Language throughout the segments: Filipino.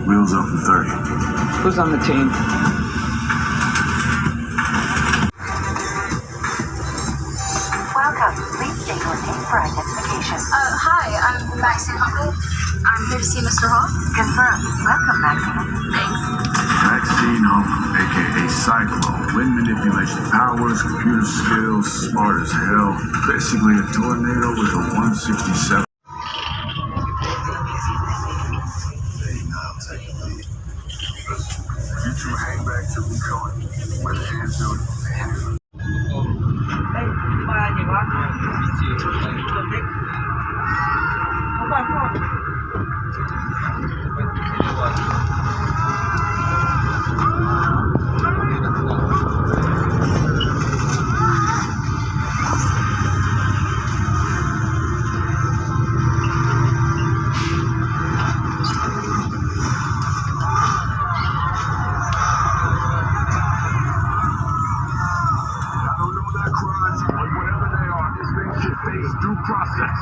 Wheels up in 30. Who's on the team? Welcome. Please state your name for identification. Hi, I'm Maxine Huckle. I'm here to see Mr. Hall. Confirmed. Welcome, Maxine. Thanks. Maxine Huckle, aka Cyclone. Wind manipulation powers, computer skills, smart as hell. Basically a tornado with a 167. You two hang back till we going. Where the hands do it. Due process.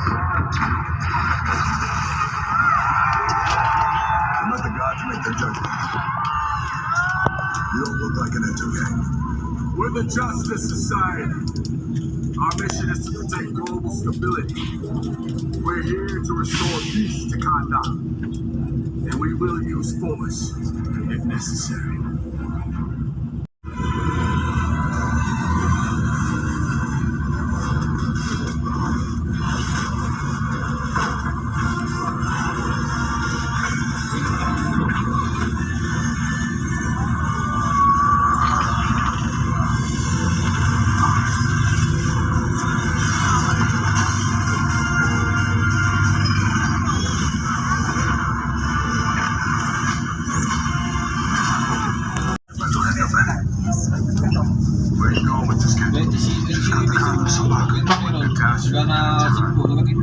Let the gods make their judgment. You don't look like an entertainer. We're the Justice Society. Our mission is to protect global stability. We're here to restore peace to Kandahar. And we will use force if necessary.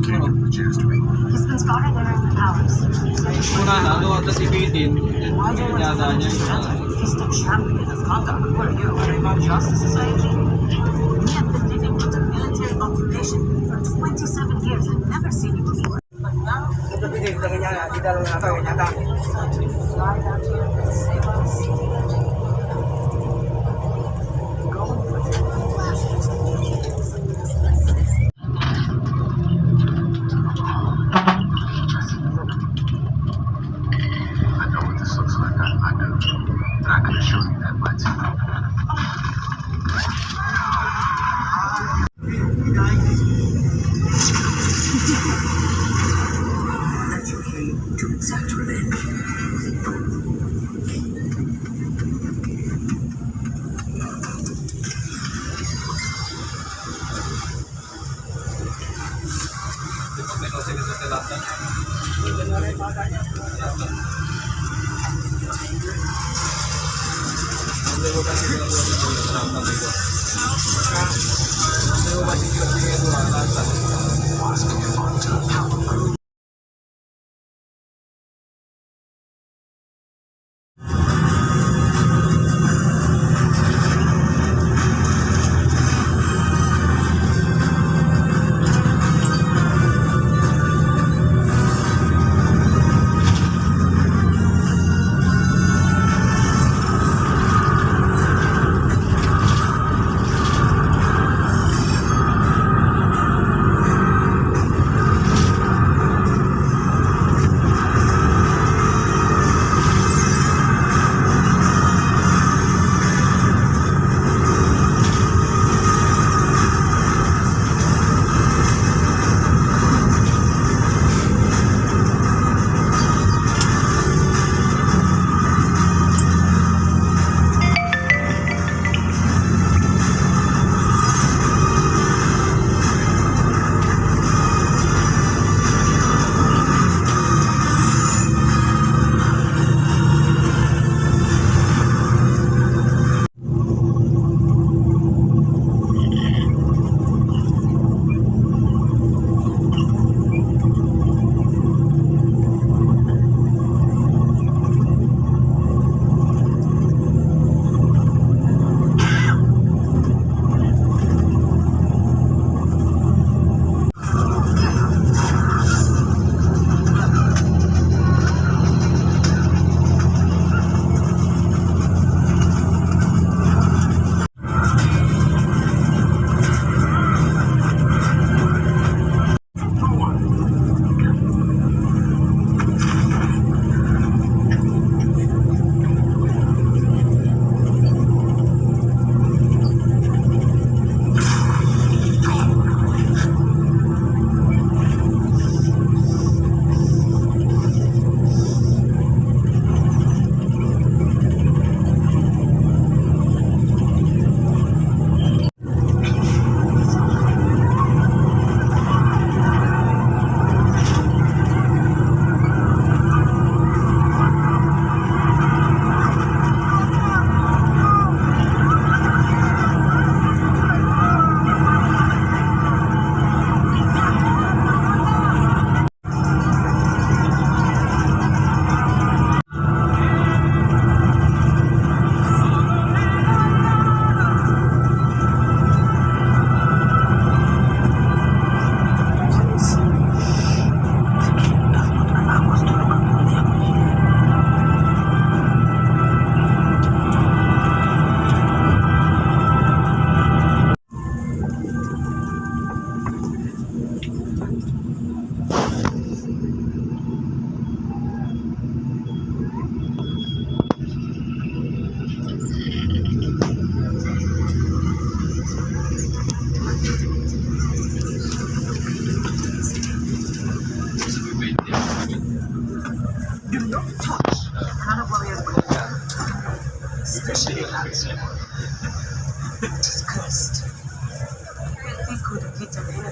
He's been spotted entering the palace. He's the champion of conduct. What are you, a Justice Society? We have been living under military occupation for 27 years and never seen you before. But now, fly down here and save us. I can assure you that much. That you came to exact revenge.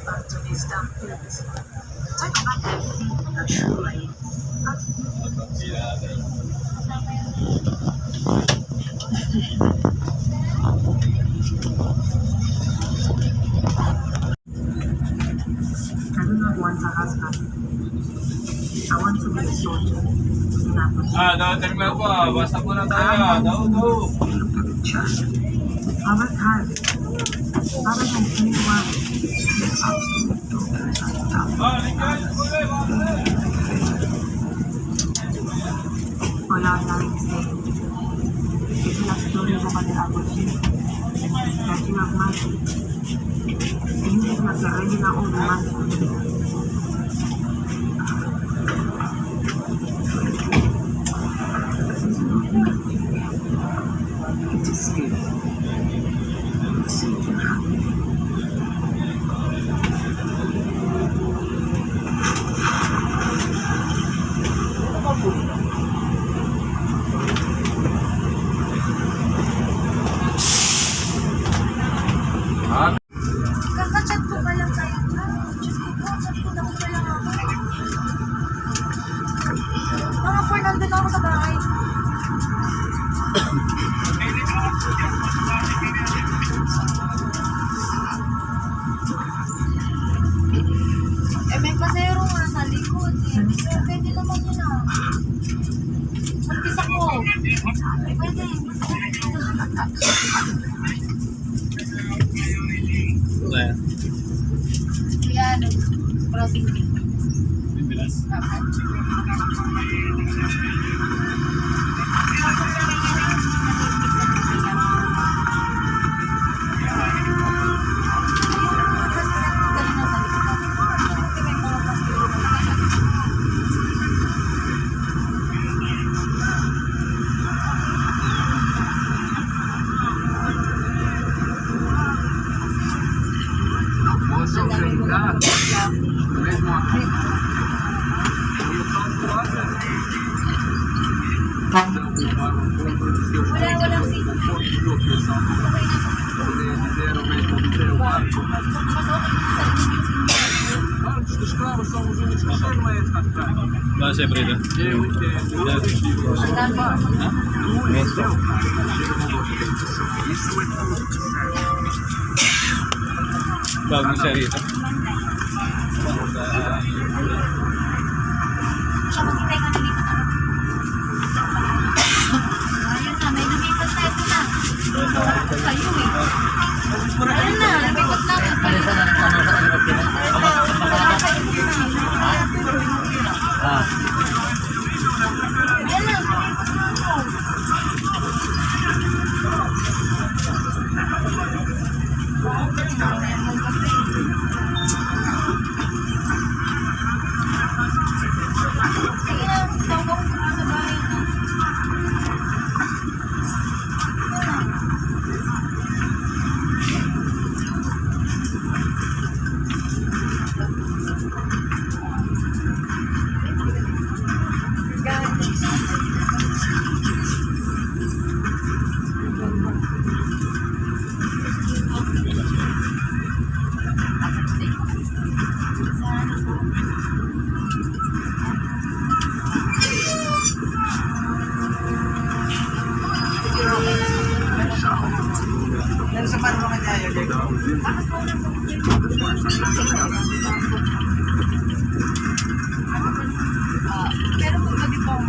back to these damn things. Take back everything that surely. I do not want a husband. I want to be a soldier. Terminal po. Basta po na tayo. No. I work hard. Rather than anyone, there's absolute doctors and wala na rin stay. Itulah story ko pada ako siya. Kasi nagmay. Hindi nagkaroon na ako naman. It is scary. See it can happen. Kakachat ko pa lang sa'yo. Diyos ko po, chat ko lang pa lang ako. Mga 4 nandun ako sa bahay. May pasero nga sa likod eh. Pwede naman yun ah. Buntis ako. Pwede. Yan. Crossing me. Walang sino. Antes dos escravos são os únicos que chegam a esta terra. Ba, siyempre ito. Eu entendo. Isso é tudo que serve. Bagong serie ito. Siya maghintay ka na dito na. Ayun na, may lumipat na ito na. Kayo eh. Ayun na, lumipat na. Ayan na, lumipat na ako. Sige na, tawag ko na sa bahay na. Pero kung gabi po ako,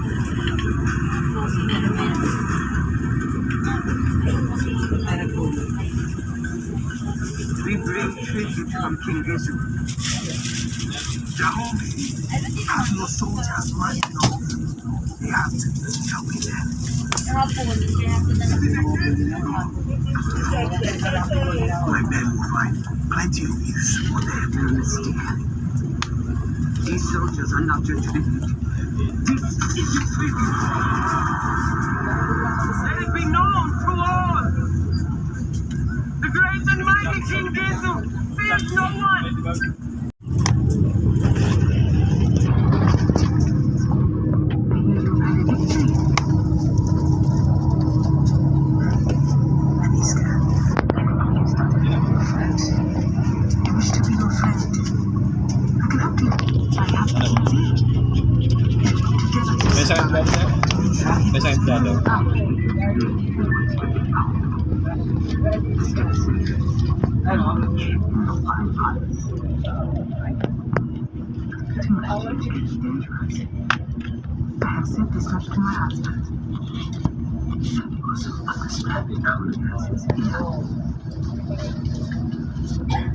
We bring tribute from King Gizu. Jehovah, as your soldiers must know, they have to eat how we live. hapon, kaya ako na My men will find plenty of use for their Understand. These soldiers are not your tribute. This is your tribute. Let it be known to all. The great and mighty King Gizu fears no one. You wish to be your friend. Masyado. I have said this much to my husband. He was understanding how it has his ear.